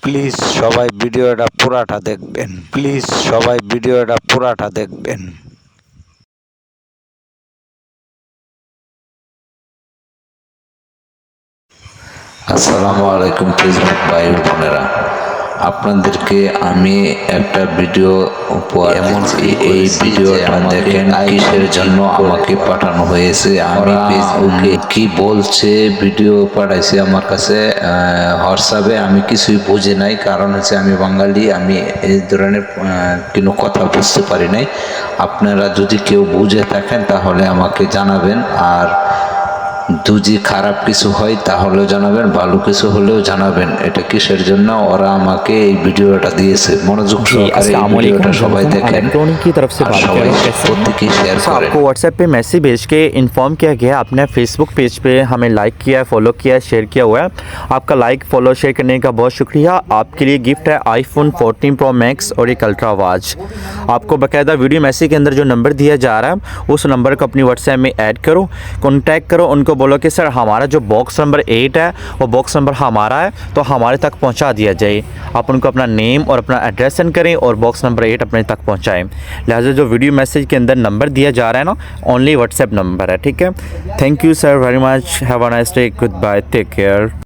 Please সবাই ভিডিওটা পুরাটা দেখবেন। প্লিজ সবাই ভিডিওটা পুরাটা দেখবেন। আসসালামু আলাইকুম ফেসবুক ভাই বোনেরা, আপনাদেরকে আমি একটা ভিডিও উপহার দিচ্ছি। এই ভিডিওটা দেখেন কিসের জন্য আমাকে পাঠানো হয়েছে। আমি ফেসবুকে কি বলছে ভিডিও পাঠাইছে আমার কাছে হোয়াটসঅ্যাপে, আমি কিছুই বুঝি নাই। কারণ হচ্ছে আমি বাঙালি, আমি এই ধরনের কোনো কথা বুঝতে পারি নাই। আপনারা যদি কেউ বুঝে থাকেন তাহলে আমাকে জানাবেন। আর যদি খারাপ কিছু হয় তাহলেও জানাবেন, ভালো কিছু হলেও জানাবেন। এটা কিসের জন্য ওরা আমাকে এই ভিডিওটা দিয়েছে। মনোযোগ সহকারে এই ভিডিওটা সবাই দেখেন। इलेक्ट्रॉनिक की तरफ से আর बात সবাই करें कैसे প্রত্যেকে শেয়ার तो করেন। आपको व्हाट्सएप पे मैसेज भेज के इन्फॉर्म किया गया, आपने फेसबुक पेज पे हमें लाइक किया, फॉलो किया, शेयर किया हुआ है। आपका लाइक फॉलो शेयर करने का बहुत शुक्रिया। आपके लिए गिफ्ट है आईफोन 14 प्रो मैक्स और एक अल्ट्रा वाच। आपको बाकायदा वीडियो मैसेज के अंदर जो नंबर दिया जा रहा है उस नंबर को अपनी व्हाट्सएप में ऐड करो, कॉन्टैक्ट करो, उनको बोलो कि सर हमारा जो बॉक्स नंबर 8 है वो बॉक्स नंबर हमारा है, तो हमारे तक पहुंचा दिया जाए। आप उनको अपना नेम और अपना एड्रेस सेंड करें और बॉक्स नंबर 8 अपने तक पहुंचाएं। लिहाजा जो वीडियो मैसेज के अंदर नंबर दिया जा रहा है ना, ओनली व्हाट्सएप नंबर है। ठीक है, thank you sir very much, have a nice day, goodbye, take care.